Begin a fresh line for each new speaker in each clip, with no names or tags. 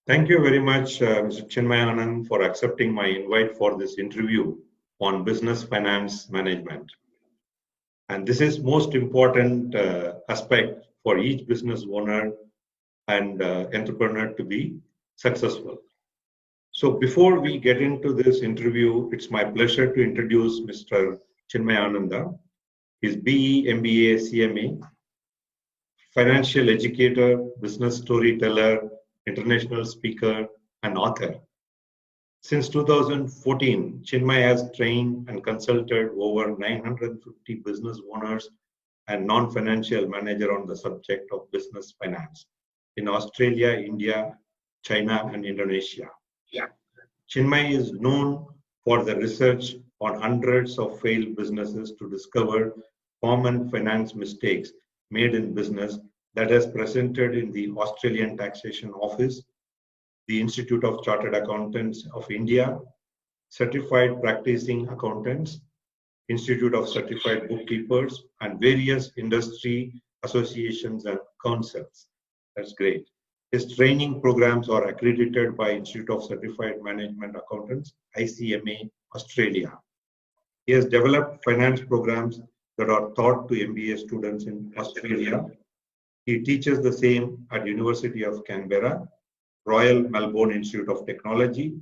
Thank you very much, Mr. Chinmay Ananda, for accepting my invite for this interview on business finance management. And this is most important aspect for each business owner and entrepreneur to be successful. So before we get into this interview, it's my pleasure to introduce Mr. Chinmay Ananda. He's BE, MBA, CMA, financial educator, business storyteller, international speaker, and author. Since 2014, Chinmay has trained and consulted over 950 business owners and non-financial managers on the subject of business finance in Australia, India, China, and Indonesia. Chinmay is known for the research on hundreds of failed businesses to discover common finance mistakes made in business that is presented in the Australian Taxation Office, the Institute of Chartered Accountants of India, Certified Practising Accountants, Institute of Certified Bookkeepers, and various industry associations and councils. That's great. His training programs are accredited by Institute of Certified Management Accountants, ICAI, Australia. He has developed finance programs that are taught to MBA students in Australia. He teaches the same at University of Canberra, Royal Melbourne Institute of Technology,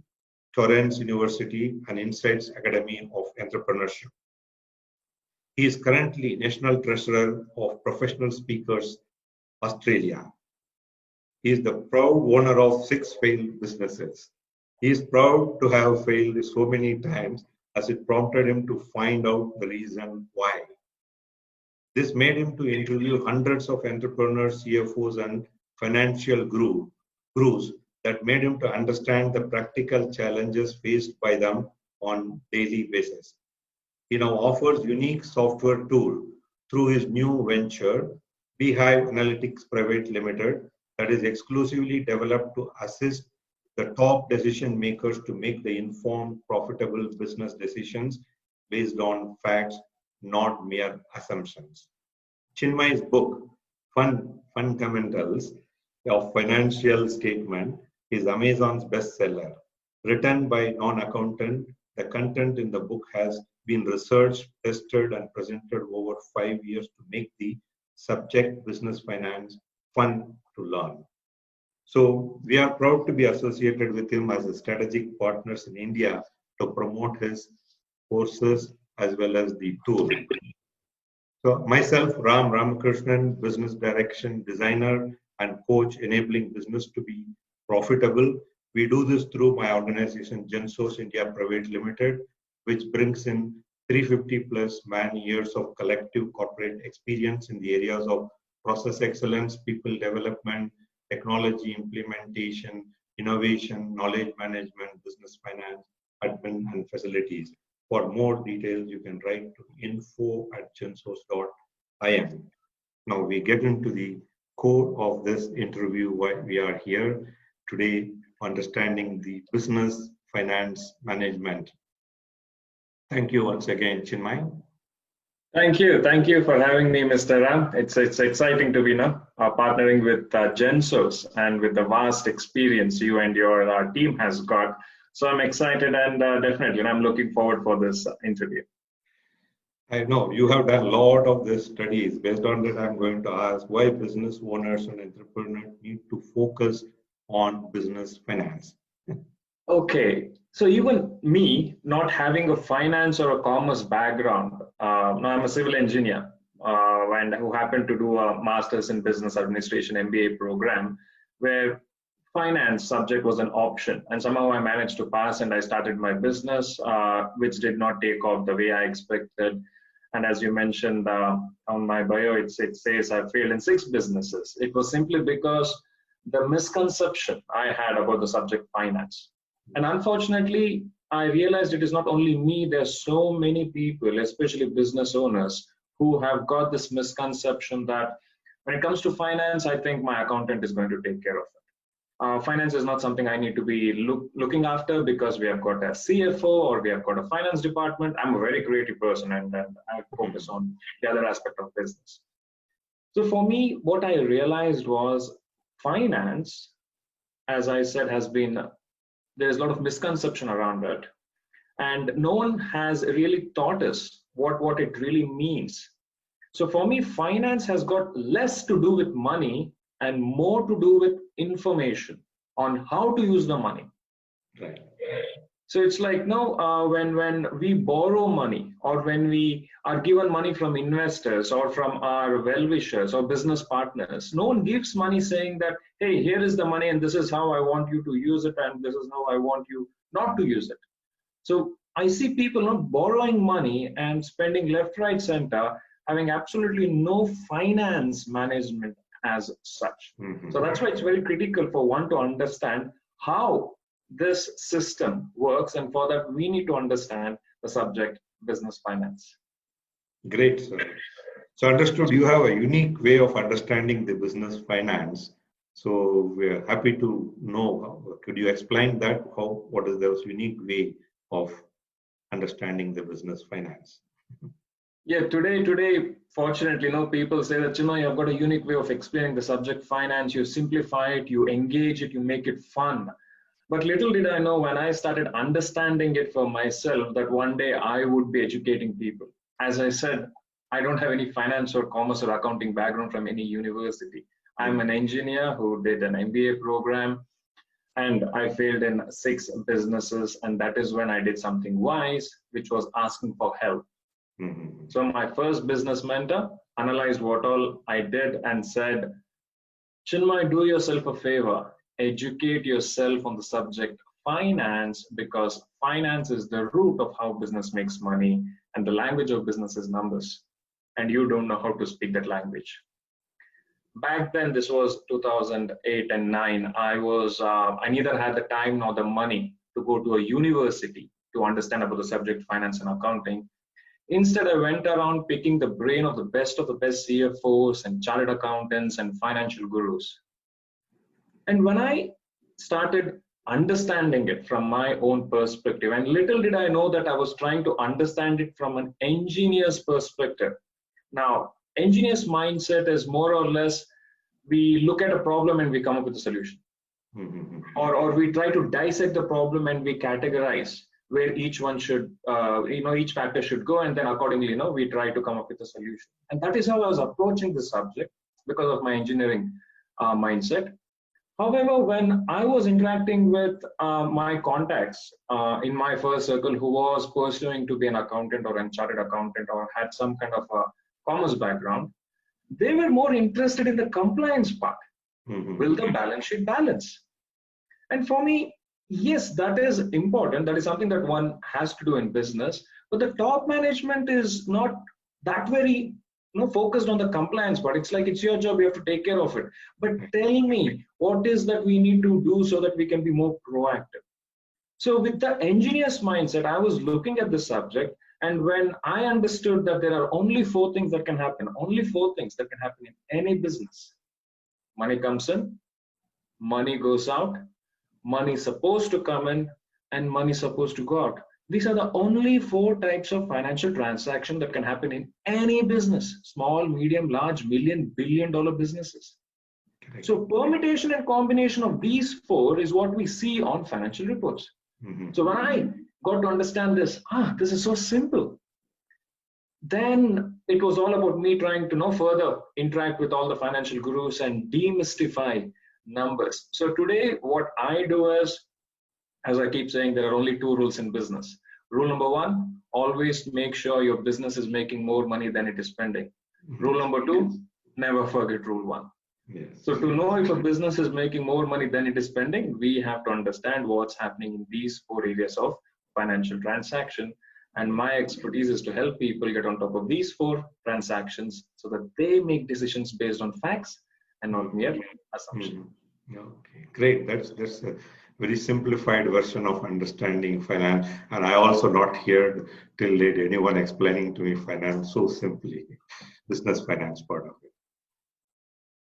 Torrens University, and Insights Academy of Entrepreneurship. He is currently National Treasurer of Professional Speakers, Australia. He is the proud owner of 6 failed businesses. He is proud to have failed so many times as it prompted him to find out the reason why. This made him to interview hundreds of entrepreneurs, CFOs, and financial gurus that made him to understand the practical challenges faced by them on daily basis. He now offers unique software tool through his new venture, Beehive Analytics Private Limited, that is exclusively developed to assist the top decision makers to make the informed, profitable business decisions based on facts, not mere assumptions. Chinmay's book, Fundamentals of Financial Statement, is Amazon's bestseller. Written by non-accountant, the content in the book has been researched, tested, and presented over 5 years to make the subject business finance fun to learn. So we are proud to be associated with him as a strategic partners in India to promote his courses as well as the tool. So myself, Ram Ramakrishnan, business direction designer and coach enabling business to be profitable. We do this through my organization, GenSource India Private Limited, which brings in 350 plus man years of collective corporate experience in the areas of process excellence, people development, technology implementation, innovation, knowledge management, business finance, admin, and facilities. For more details, you can write to info@gensource.in. Now we get into the core of this interview, why we are here today, understanding the business finance management. Thank you once again, Chinmay.
Thank you for having me, Mr. Ram. It's exciting to be partnering with GenSource and with the vast experience you and your team has got. So I'm excited and definitely I'm looking forward for this interview.
I know you have done a lot of these studies. Based on that, I'm going to ask why business owners and entrepreneurs need to focus on business finance.
Okay, so even me, not having a finance or a commerce background, now I'm a civil engineer and who happened to do a master's in business administration MBA program where finance subject was an option, and somehow I managed to pass and I started my business, which did not take off the way I expected. And as you mentioned on my bio, it says I failed in 6 businesses. It was simply because the misconception I had about the subject finance. And unfortunately, I realized it is not only me, there's so many people, especially business owners, who have got this misconception that when it comes to finance, I think my accountant is going to take care of it. Finance is not something I need to be looking after because we have got a CFO or we have got a finance department. I'm a very creative person and I focus on the other aspect of business. So for me, what I realized was finance as I said, there's a lot of misconception around it. And no one has really taught us what it really means. So for me, finance has got less to do with money and more to do with information on how to use the money.
Right.
So it's like when we borrow money, or when we are given money from investors or from our well-wishers or business partners, no one gives money saying that, hey, here is the money and this is how I want you to use it and this is how I want you not to use it. So I see people not borrowing money and spending left, right, center, having absolutely no finance management as such.
Mm-hmm.
So that's why it's very critical for one to understand how this system works, and for that we need to understand the subject business finance.
Great, sir. So understood, you have a unique way of understanding the business finance. So we're happy to know. Could you explain that? What is this unique way of understanding the business finance?
Yeah, today, fortunately, people say that, you've got a unique way of explaining the subject finance. You simplify it, you engage it, you make it fun. But little did I know, when I started understanding it for myself, that one day I would be educating people. As I said, I don't have any finance or commerce or accounting background from any university. I'm an engineer who did an MBA program, and I failed in 6 businesses. And that is when I did something wise, which was asking for help.
Mm-hmm.
So my first business mentor analyzed what all I did and said, Chinmay, do yourself a favor. Educate yourself on the subject finance, because finance is the root of how business makes money, and the language of business is numbers, and you don't know how to speak that language. Back then, this was 2008 and 9. I neither had the time nor the money to go to a university to understand about the subject finance and accounting. Instead, I went around picking the brain of the best CFOs and chartered accountants and financial gurus. And when I started understanding it from my own perspective, and little did I know that I was trying to understand it from an engineer's perspective. Now, engineer's mindset is more or less, we look at a problem and we come up with a solution. Mm-hmm. Or we try to dissect the problem and we categorize where each one should, each factor should go, and then accordingly, we try to come up with a solution. And that is how I was approaching the subject, because of my engineering mindset. However, when I was interacting with my contacts in my first circle who was pursuing to be an accountant or a chartered accountant or had some kind of a commerce background, they were more interested in the compliance part. Mm-hmm. Will the balance sheet balance? And for me, yes, that is important. That is something that one has to do in business. But the top management is not that very focused on the compliance part. It's like, it's your job, you have to take care of it. But tell me, what is that we need to do so that we can be more proactive? So with the engineer's mindset, I was looking at the subject, and when I understood that there are only 4 things that can happen, in any business. Money comes in, money goes out, money is supposed to come in, and money is supposed to go out. These are the only 4 types of financial transaction that can happen in any business: small, medium, large, million, billion-dollar businesses. So permutation and combination of these 4 is what we see on financial reports. Mm-hmm. So when I got to understand this is so simple, then it was all about me trying to further interact with all the financial gurus and demystify numbers. So today what I do is, as I keep saying, there are only 2 rules in business. Rule number 1, always make sure your business is making more money than it is spending. Mm-hmm. Rule number 2, never forget rule 1. Yes. So to know if a business is making more money than it is spending, we have to understand what's happening in these 4 areas of financial transaction. And my expertise is to help people get on top of these 4 transactions so that they make decisions based on facts and not mere assumption.
Mm-hmm. Okay, great. That's a very simplified version of understanding finance. And I also not heard till date anyone explaining to me finance so simply, business finance part of it.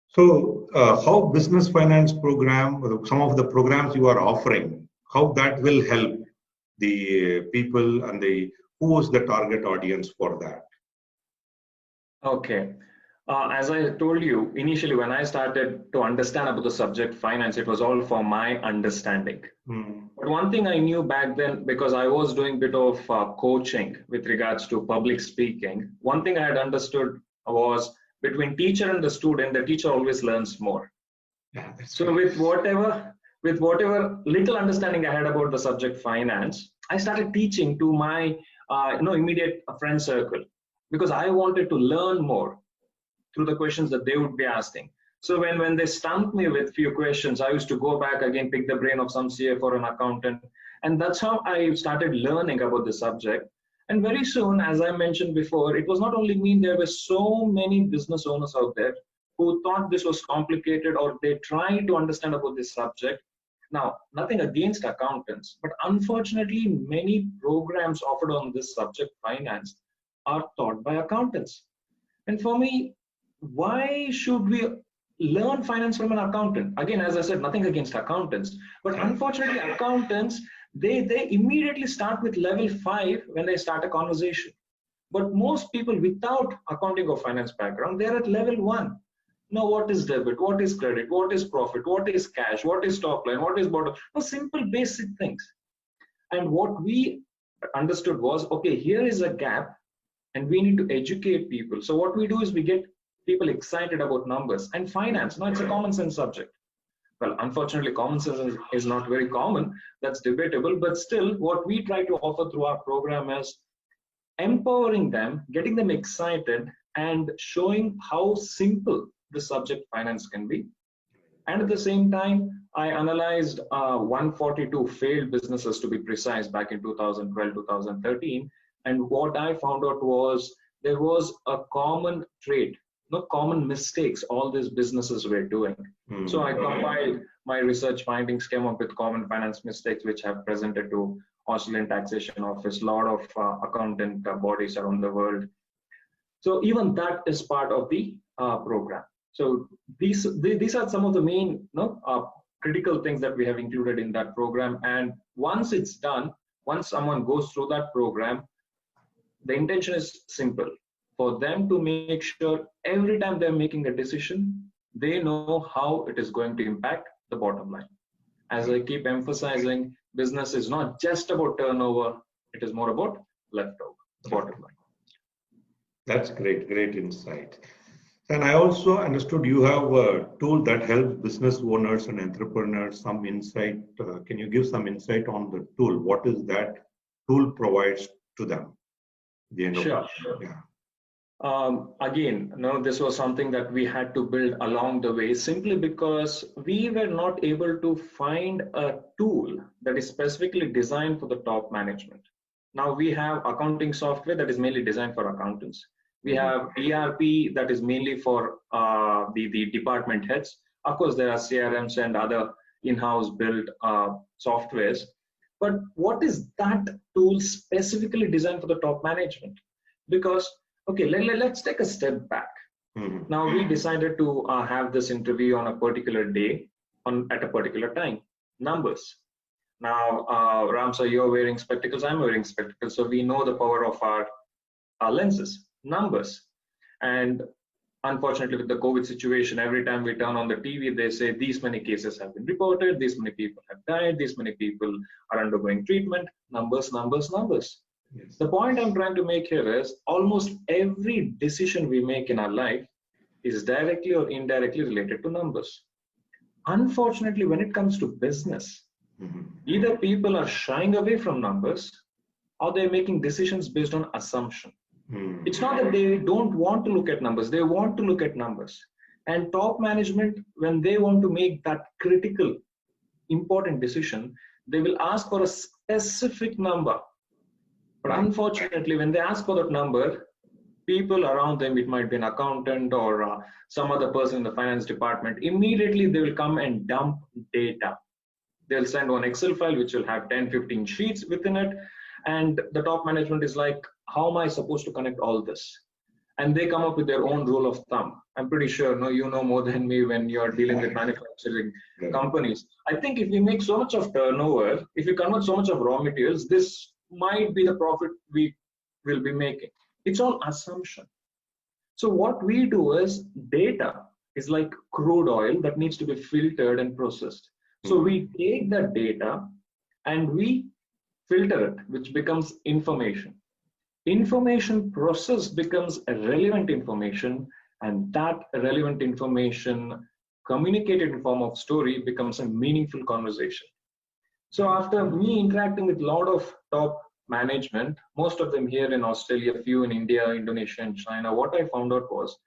So how business finance program, some of the programs you are offering, how that will help the people and who is the target audience for that?
Okay. As I told you, initially when I started to understand about the subject finance, it was all for my understanding. But one thing I knew back then, because I was doing a bit of coaching with regards to public speaking, one thing I had understood was between teacher and the student, the teacher always learns more.
Yeah,
so with whatever little understanding I had about the subject finance, I started teaching to my immediate friend circle, because I wanted to learn more through the questions that they would be asking. So when they stumped me with few questions, I used to go back again, pick the brain of some CF or an accountant. And that's how I started learning about the subject. And very soon, as I mentioned before, it was not only me, there were so many business owners out there who thought this was complicated, or they tried to understand about this subject. Now, nothing against accountants, but unfortunately, many programs offered on this subject, finance, are taught by accountants. And for me, why should we learn finance from an accountant? Again, as I said, nothing against accountants, but unfortunately accountants, they immediately start with level 5 when they start a conversation. But most people without accounting or finance background, they're at level 1. Now, what is debit, what is credit, what is profit, what is cash, what is top line, what is bottom? No, simple basic things. And what we understood was, okay, here is a gap and we need to educate people. So what we do is we get people excited about numbers and finance. Now, it's a common sense subject. Well, unfortunately, common sense is not very common. That's debatable. But still, what we try to offer through our program is empowering them, getting them excited, and showing how simple the subject finance can be. And at the same time, I analyzed 142 failed businesses, to be precise, back in 2012, 2013. And what I found out was there was a common trait, no common mistakes all these businesses were doing. So I compiled my research findings, came up with common finance mistakes, which have presented to Australian Taxation Office, a lot of accountant bodies around the world. So even that is part of the program. So these are some of the main critical things that we have included in that program. And once it's done, once someone goes through that program, the intention is simple: for them to make sure every time they're making a decision, they know how it is going to impact the bottom line. As I keep emphasizing, business is not just about turnover, it is more about leftover, the bottom line.
That's great insight. And I also understood you have a tool that helps business owners and entrepreneurs some insight. Can you give some insight on the tool? What is that tool provides to them?
Sure.
Yeah.
Again, this was something that we had to build along the way, simply because we were not able to find a tool that is specifically designed for the top management. Now, we have accounting software that is mainly designed for accountants. We have ERP that is mainly for the department heads. Of course, there are CRMs and other in-house built softwares. But what is that tool specifically designed for the top management? Because, okay, let's take a step back. Now, we decided to have this interview on a particular day, at a particular time. Numbers. Now, Ram, so you're wearing spectacles, I'm wearing spectacles, so we know the power of our lenses. Numbers. And unfortunately, with the COVID situation, every time we turn on the TV, they say these many cases have been reported, these many people have died, these many people are undergoing treatment. Numbers. Yes. The point I'm trying to make here is almost every decision we make in our life is directly or indirectly related to numbers. Unfortunately, when it comes to business, either people are shying away from numbers or they're making decisions based on assumption. It's not that they don't want to look at numbers, they want to look at numbers. And top management, when they want to make that critical, important decision, they will ask for a specific number. But unfortunately, when they ask for that number, people around them, it might be an accountant or some other person in the finance department, immediately they will come and dump data. They'll send one Excel file which will have 10, 15 sheets within it. And the top management is like, how am I supposed to connect all this? And they come up with their own rule of thumb. I'm pretty sure, you know more than me when you're dealing with manufacturing companies. I think if we make so much of turnover, if we convert so much of raw materials, this might be the profit we will be making. It's all assumption. So what we do is data is like crude oil that needs to be filtered and processed. So we take that data and we filter it, which becomes information. Information process becomes a relevant information, and that relevant information communicated in form of story becomes a meaningful conversation. So after me interacting with a lot of top management, most of them here in Australia, few in India, Indonesia, and China, what I found out was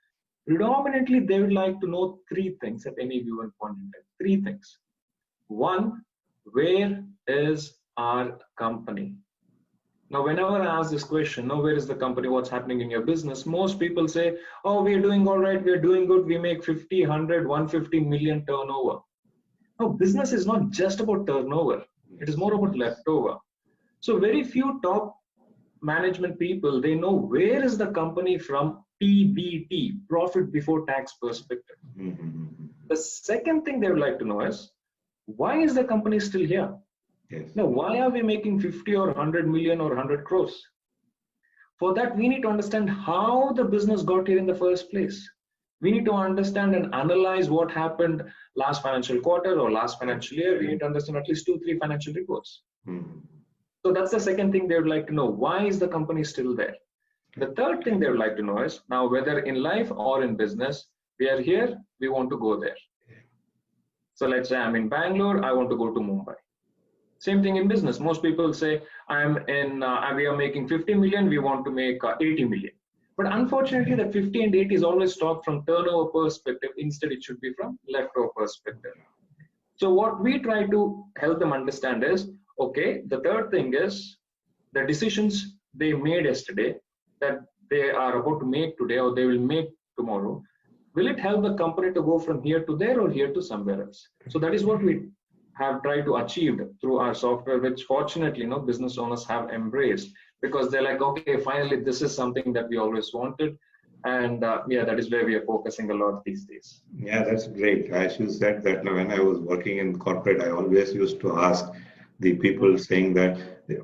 predominantly they would like to know three things at any given point in time. Three things. One, where is our company? Now, whenever I ask this question, now where is the company, what's happening in your business? Most people say, oh, we're doing all right, we're doing good, we make 50, 100, 150 million turnover. No, business is not just about turnover, it is more about leftover. So very few top management people, they know where is the company from PBT, profit before tax perspective. The second thing they would like to know is, why is the company still here?
Yes.
Now, why are we making 50 or 100 million or 100 crores? For that, we need to understand how the business got here in the first place. We need to understand and analyze what happened last financial quarter or last financial year. We need to understand at least 2-3 financial reports. So that's the second thing they would like to know. Why is the company still there? The third thing they would like to know is, now whether in life or in business, we are here, we want to go there. So let's say I'm in Bangalore, I want to go to Mumbai. Same thing in business. Most people say, we are making 50 million, we want to make 80 million. But unfortunately, that 50 and 80 is always talked from turnover perspective. Instead, it should be from leftover perspective. So what we try to help them understand is, okay, the third thing is the decisions they made yesterday that they are about to make today or they will make tomorrow, will it help the company to go from here to there or here to somewhere else? So that is what we have tried to achieve through our software, which fortunately, business owners have embraced, because they're like, okay, finally, this is something that we always wanted. And that is where we are focusing a lot these days.
Yeah, that's great. As you said that when I was working in corporate, I always used to ask the people saying that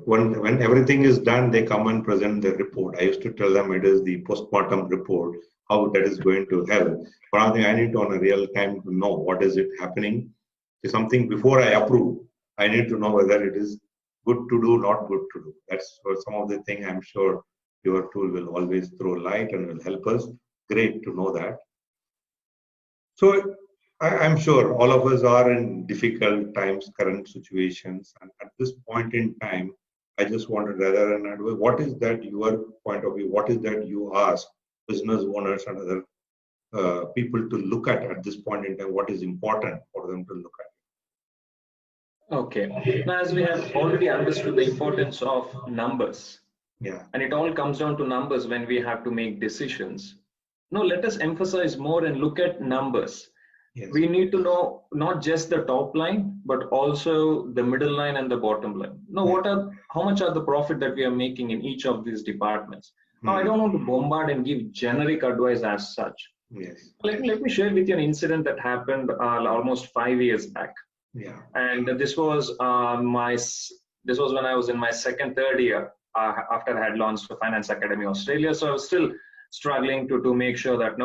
when everything is done, they come and present the report. I used to tell them it is the postmortem report, how that is going to help. But I think I need to on a real time to know what is it happening. Something before I approve, I need to know whether it is good to do, not good to do. That's some of the thing I'm sure your tool will always throw light and will help us. Great to know that. So I'm sure all of us are in difficult times, current situations. And at this point in time, I just wanted rather than advise, what is that your point of view? What is that you ask business owners and other people to look at this point in time? What is important for them to look at?
Okay. Now, as we have already understood the importance of numbers, and it all comes down to numbers when we have to make decisions. No, let us emphasize more and look at numbers. Yes. We need to know not just the top line, but also the middle line and the bottom line. Now, how much are the profit that we are making in each of these departments? Now, I don't want to bombard and give generic advice as such.
Yes.
Let me share with you an incident that happened almost 5 years back.
Yeah.
And this was when I was in my third year after I had launched the Finance Academy Australia. So I was still struggling to make sure that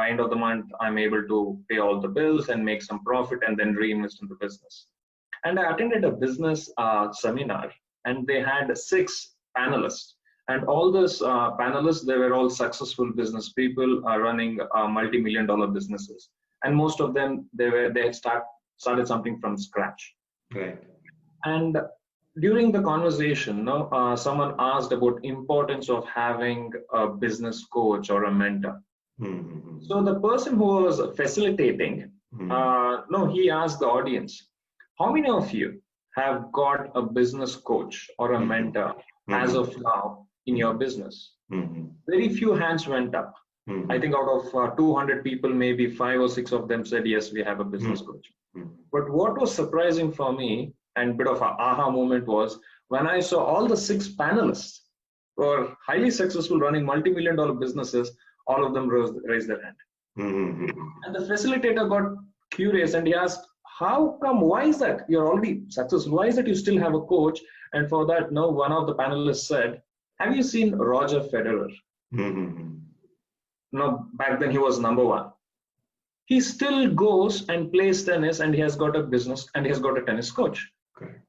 end of the month I'm able to pay all the bills and make some profit and then reinvest in the business. And I attended a business seminar, and they had 6 panelists. And all those panelists, they were all successful business people running multi-million-dollar businesses. And most of them, they had started something from scratch.
Right.
And during the conversation, someone asked about importance of having a business coach or a mentor. Mm-hmm. So the person who was facilitating, he asked the audience, how many of you have got a business coach or a mentor as of now in your business? Very few hands went up. I think out of 200 people, maybe 5 or 6 of them said, yes, we have a business coach. But what was surprising for me and bit of an aha moment was when I saw all the 6 panelists who are highly successful running multi-million-dollar businesses, all of them raised their hand. And the facilitator got curious and he asked, how come, why is that you're already successful? Why is it you still have a coach? And for that, one of the panelists said, have you seen Roger Federer? No, back then he was number one. He still goes and plays tennis, and he has got a business, and he has got a tennis coach.
Correct.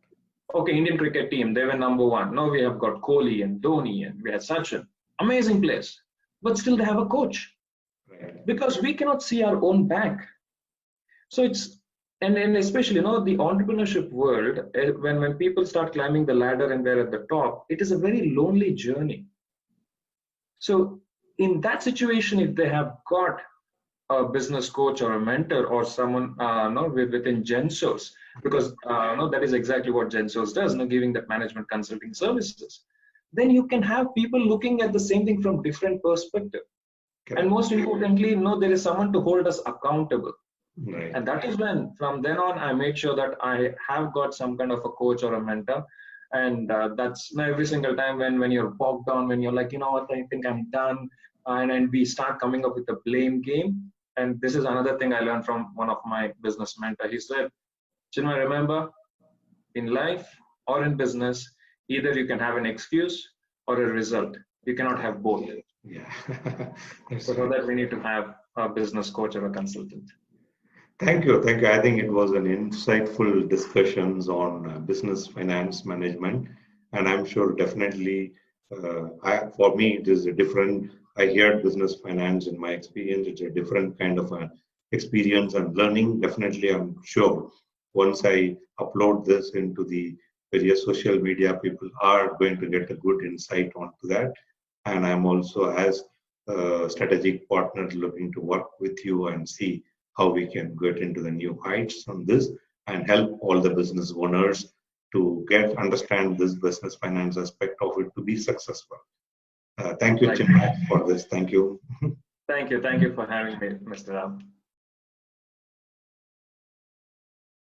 Okay, Indian cricket team, they were number one. Now we have got Kohli and Dhoni, and we had Sachin. Amazing players. But still they have a coach.
Right.
Because we cannot see our own back. So it's, and especially, the entrepreneurship world, when people start climbing the ladder and they're at the top, it is a very lonely journey. So in that situation, if they have got a business coach or a mentor or someone within Gensos, because that is exactly what Gensos does, giving that management consulting services, then you can have people looking at the same thing from different perspective. And most importantly, there is someone to hold us accountable.
Right.
And that is when, from then on, I made sure that I have got some kind of a coach or a mentor. And that's every single time when you're bogged down, when you're like, what, I think I'm done. And we start coming up with a blame game. And this is another thing I learned from one of my business mentors. He said, Chinmay, remember, in life or in business, either you can have an excuse or a result. You cannot have both.
Yeah.
So for that, we need to have a business coach or a consultant.
Thank you. Thank you. I think it was an insightful discussions on business finance management, and I'm sure definitely for me it is a different. I hear business finance in my experience. It's a different kind of an experience and learning. Definitely, I'm sure once I upload this into the various social media, people are going to get a good insight onto that. And I'm also as a strategic partner looking to work with you and see how we can get into the new heights on this and help all the business owners to understand this business finance aspect of it to be successful. Thank you, Chinmay, for this. Thank you.
Thank you. Thank you for having me, Mr. Ram.